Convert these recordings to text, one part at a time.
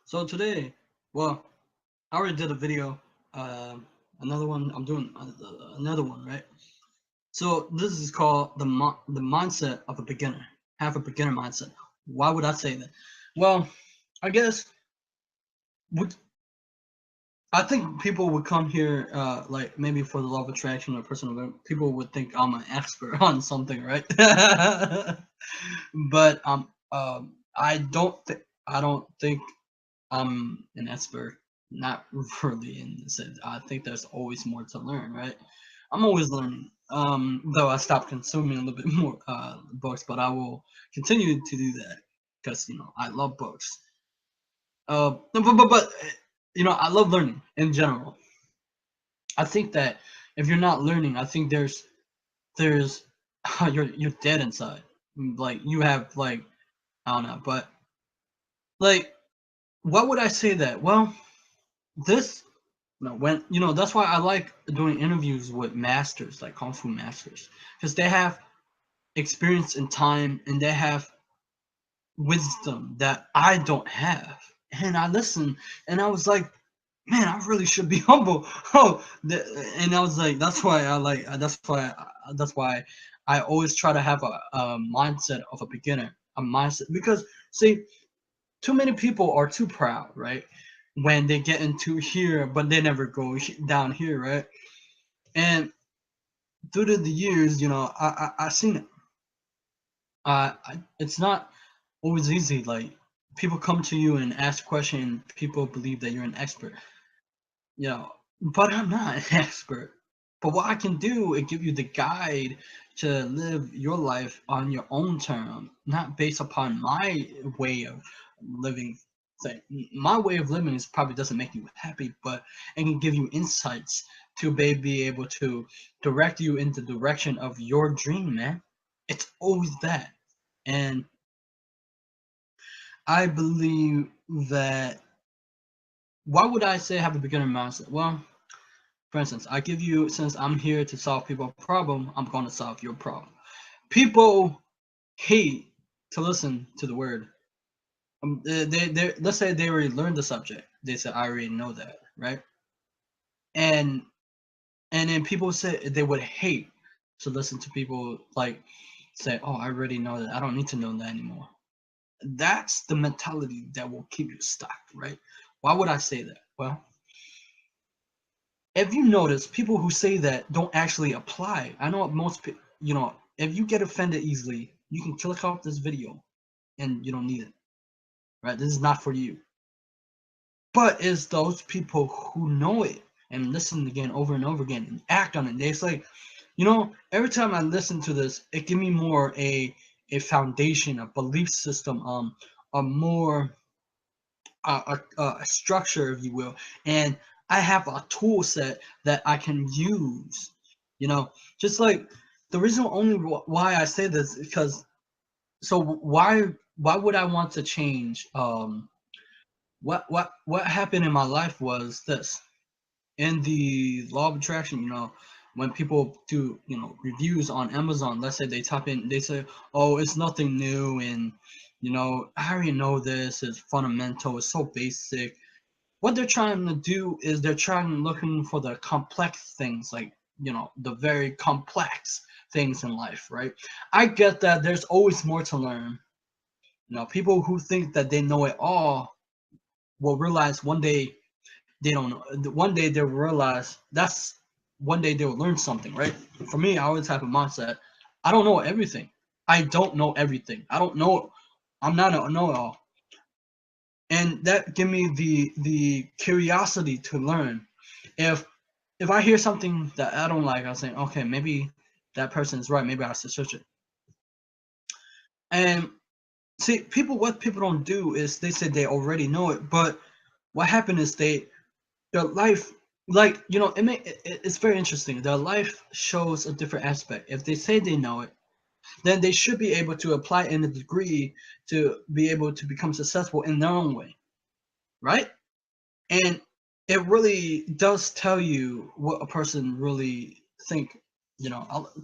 So today, well, I already did a video. Another one. I'm doing another one, right? So this is called the mindset of a beginner. Have a beginner mindset. Why would I say that? Well, I guess would I think people would come here like maybe for the law of attraction or personal development. People would think I'm an expert on something, right? But I don't think I'm an expert, not really in the sense. I think there's always more to learn, right? I'm always learning. Though I stopped consuming a little bit more books, but I will continue to do that because I love books. But I love learning in general. I think that if you're not learning, I think there's you're dead inside. Like you have like I don't know, but like what would I say that? Well, this no, when that's why I like doing interviews with masters, like kung fu masters, because they have experience in time and they have wisdom that I don't have. And I listened, and I was like, man, I really should be humble. And I was like, that's why I like. That's why I always try to have a mindset of a beginner, a mindset because see, too many people are too proud, right? When they get into here, but they never go down here, right? And through the years, I've seen it. It's not always easy. Like people come to you and ask questions. People believe that you're an expert, but I'm not an expert. But what I can do is give you the guide to live your life on your own term, not based upon my way of living. Thing. My way of living is probably doesn't make you happy, but it can give you insights to be able to direct you in the direction of your dream, man. It's always that. And I believe that why would I say have a beginner mindset? Well, for instance, I give you since I'm here to solve people's problem, I'm gonna solve your problem. People hate to listen to the word. They let's say they already learned the subject. They say I already know that, right? And and then people say they would hate to listen to people like say, "Oh, I already know that. I don't need to know that anymore." That's the mentality that will keep you stuck, right? Why would I say that? Well, if you notice, people who say that don't actually apply. I know most people, if you get offended easily, you can click off this video and you don't need it, right? This is not for you. But it's those people who know it and listen again over and over again and act on it. They say, every time I listen to this, it give me more a foundation, a belief system, a more a structure, if you will, and I have a tool set that I can use. Just like the reason only why I say this is because so why would I want to change? What happened in my life was this in the law of attraction. When people do reviews on Amazon, let's say they type in, they say, oh, it's nothing new, and I already know this, it's fundamental, it's so basic. What they're trying to do is they're trying looking for the complex things, like the very complex things in life, right? I get that there's always more to learn. People who think that they know it all will realize one day they don't know. One day they'll realize that's one day they'll learn something, right? For me, I always have a mindset. I don't know everything. I don't know everything. I don't know. I'm not a know-it-all, and that give me the curiosity to learn. If I hear something that I don't like, I'll say, okay, maybe that person is right. Maybe I should search it. And see, what people don't do is they say they already know it, but what happened is their life, like it's very interesting. Their life shows a different aspect. If they say they know it, then they should be able to apply in a degree to be able to become successful in their own way, right? And it really does tell you what a person really think.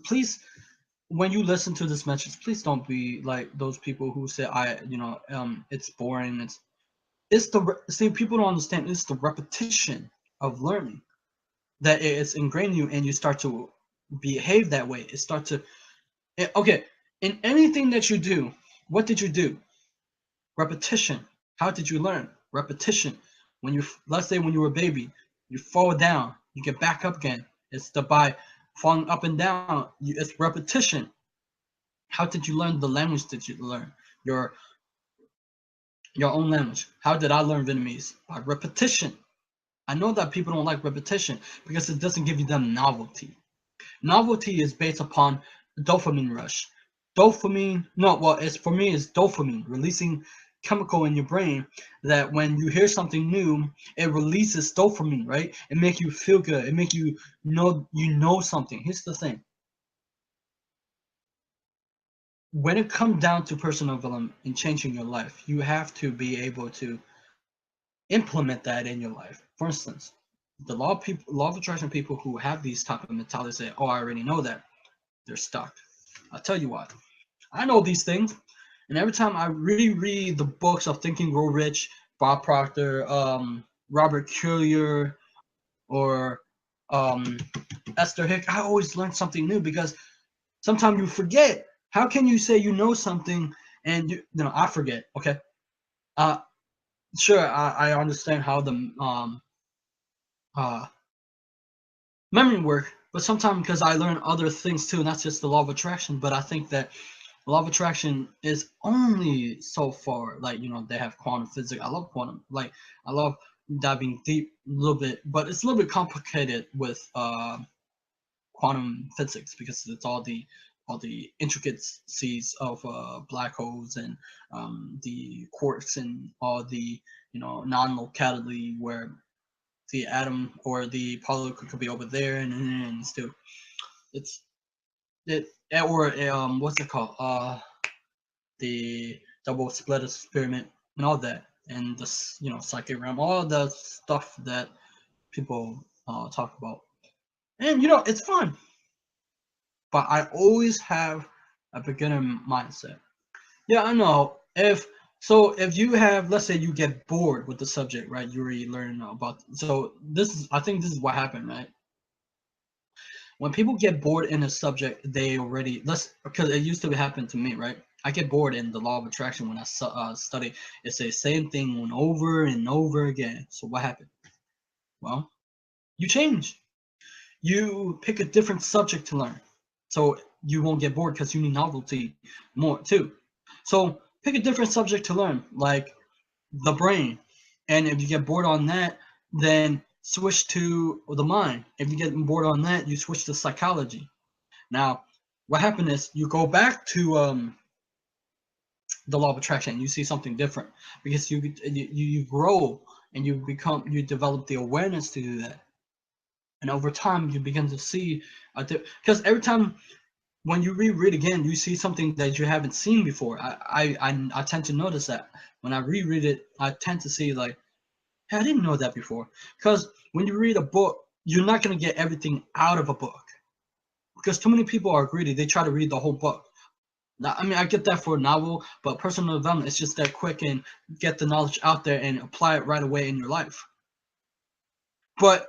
Please, when you listen to this message, please don't be like those people who say it's boring. See, people don't understand. It's the repetition of learning that it's ingrained in you, and you start to behave that way. It starts to okay. In anything that you do, what did you do? Repetition. How did you learn? Repetition. When you, let's say when you were a baby, you fall down, you get back up again. It's the by falling up and down. It's repetition. How did you learn the language that you learn? Your your own language. How did I learn Vietnamese? By repetition. I know that people don't like repetition because it doesn't give you them novelty. Novelty is based upon dopamine rush. Dopamine, no, well, it's for me, it's dopamine, releasing chemical in your brain that when you hear something new, it releases dopamine, right? It make you feel good. It make you know something. Here's the thing. When it comes down to personal development and changing your life, you have to be able to implement that in your life. For instance, the law of attraction people who have these type of mentalities say, "Oh, I already know that," they're stuck. I'll tell you what. I know these things, and every time I reread the books of Think and Grow Rich, Bob Proctor, Robert Collier, or um, Esther Hick, I always learn something new because sometimes you forget. How can you say you know something and I forget? Okay, uh, sure, I understand how the uh, memory work, but sometimes because I learn other things too, not just the law of attraction, but I think that law of attraction is only so far. Like, they have quantum physics. I love quantum. Like, I love diving deep a little bit, but it's a little bit complicated with quantum physics because it's all the intricacies of black holes and the quarks and all the non-locality where the atom or the particle could be over there and still it's it or what's it called the double split experiment and all that, and this psychic realm, all the stuff that people talk about, and it's fun, but I always have a beginner mindset. Yeah, I know. If you have, let's say you get bored with the subject, right? You already learn about, so I think this is what happened, right? When people get bored in a subject, they already let's because it used to happen to me, right? I get bored in the law of attraction when I study. It's the same thing over and over again. So what happened? Well, you change. You pick a different subject to learn, so you won't get bored because you need novelty more too. So pick a different subject to learn, like the brain, and if you get bored on that, then switch to the mind. If you get bored on that, you switch to psychology. Now, what happened is you go back to the law of attraction and you see something different because you grow and you develop the awareness to do that, and over time you begin to see because every time when you reread again, you see something that you haven't seen before. I tend to notice that when I reread it, I tend to see like, hey, I didn't know that before. Because when you read a book, you're not going to get everything out of a book because too many people are greedy. They try to read the whole book. Now, I mean, I get that for a novel, but personal development is just that quick and get the knowledge out there and apply it right away in your life. But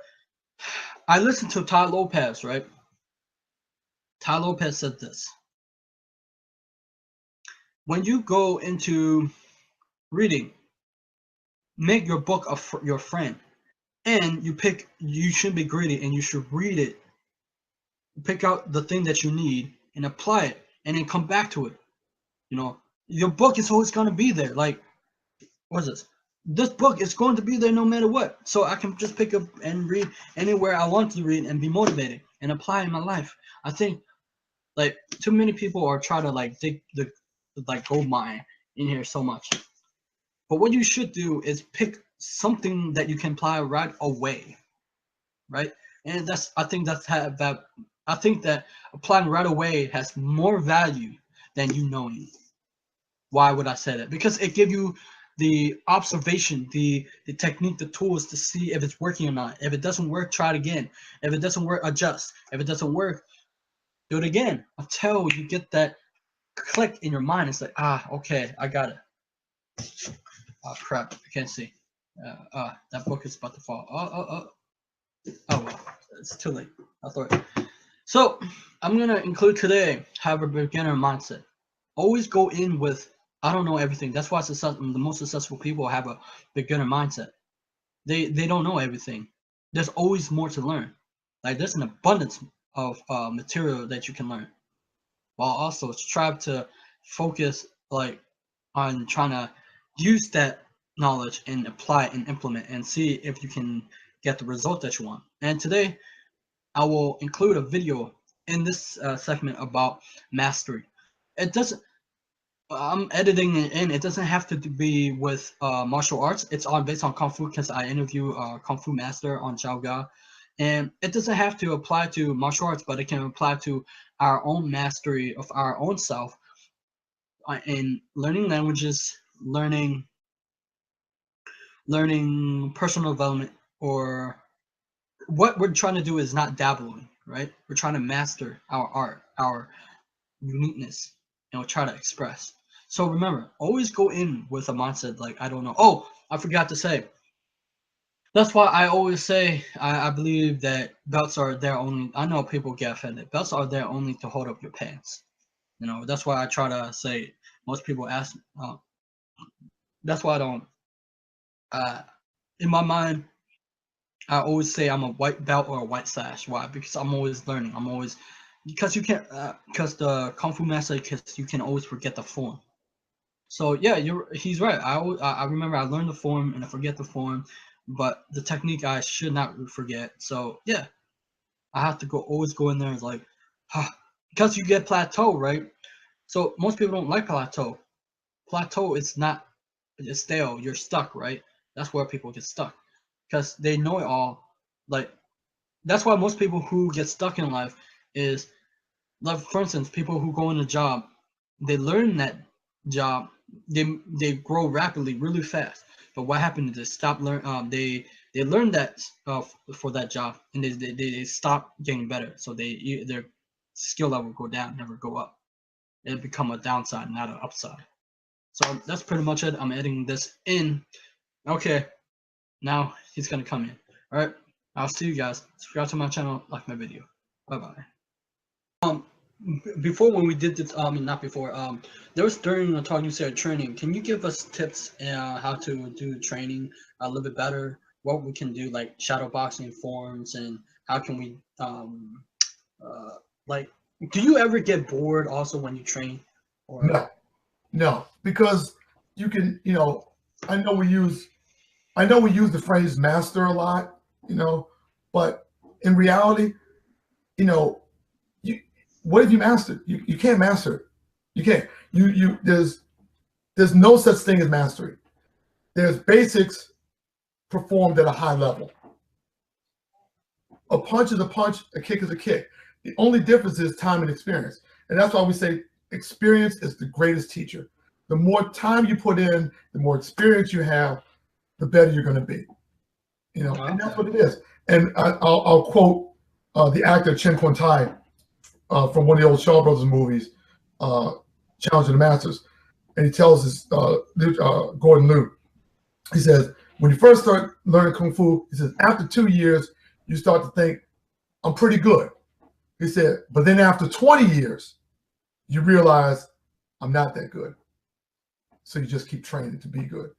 I listened to Ty Lopez, right? Ty Lopez said this: when you go into reading, make your book your friend, and you shouldn't be greedy, and you should read it, pick out the thing that you need, and apply it, and then come back to it. Your book is always going to be there. Like, what is this? This book is going to be there no matter what. So I can just pick up and read anywhere I want to read and be motivated and apply in my life. I think like too many people are trying to like dig the like gold mine in here so much. But what you should do is pick something that you can apply right away, right? And I think that applying right away has more value than you knowing. Why would I say that? Because it gives you the observation, the technique, the tools to see if it's working or not. If it doesn't work, try it again. If it doesn't work, adjust. If it doesn't work, do it again until you get that click in your mind. It's like, okay, I got it. Crap, I can't see. That book is about to fall. Oh well, it's too late. I thought. So I'm gonna include today. Have a beginner mindset. Always go in with I don't know everything. That's why the most successful people have a beginner mindset. They don't know everything. There's always more to learn. Like there's an abundance of material that you can learn, while also try to focus like on trying to use that knowledge and apply and implement and see if you can get the result that you want. And today I will include a video in this segment about mastery. It doesn't. I'm editing it in. It doesn't have to be with martial arts. It's on based on kung fu because I interview kung fu master on Xiaoga, and it doesn't have to apply to martial arts, but it can apply to our own mastery of our own self in learning languages, learning personal development, or what we're trying to do is not dabbling, right? We're trying to master our art, our uniqueness, and we'll try to express. So remember, always go in with a mindset like, I don't know. Oh, I forgot to say. That's why I always say I believe that belts are there only. I know people get offended. Belts are there only to hold up your pants. You know, that's why I try to say. Most people ask. That's why I don't. Uh, in my mind, I always say I'm a white belt or a white sash. Why? Because I'm always learning. I'm always because you can't because the kung fu master because you can always forget the form. So yeah, he's right. I remember I learned the form and I forget the form, but the technique I should not forget. So yeah, I have to always go in there and like, because you get plateau, right? So most people don't like plateau. Plateau is not it's stale. You're stuck, right? That's where people get stuck because they know it all. Like that's why most people who get stuck in life is like for instance, people who go in a job, they learn that job, they grow rapidly, really fast. But what happened is they stop learn. They learn that for that job, and they stop getting better. So their skill level go down, never go up. It become a downside, not an upside. So that's pretty much it. I'm editing this in. Okay, now he's gonna come in. All right, I'll see you guys. Subscribe to my channel, like my video. Bye bye. Before when we did this, not before, there was during the talk you said training. Can you give us tips how to do training a little bit better? What we can do, like shadow boxing forms, and how can we, uh, like, do you ever get bored also when you train? Or No, because you can, I know we use the phrase master a lot, but in reality, you know, you what have you mastered? You can't master it. You can't. There's no such thing as mastery. There's basics performed at a high level. A punch is a punch, a kick is a kick. The only difference is time and experience. And that's why we say experience is the greatest teacher. The more time you put in, the more experience you have, the better you're going to be. And that's what it is. And I'll quote the actor Chen Kwon-tai from one of the old Shaw Brothers movies, Challenging the Masters. And he tells this Gordon Liu, he says, when you first start learning Kung Fu, he says, after 2 years, you start to think, I'm pretty good. He said, but then after 20 years, you realize I'm not that good. So you just keep training to be good.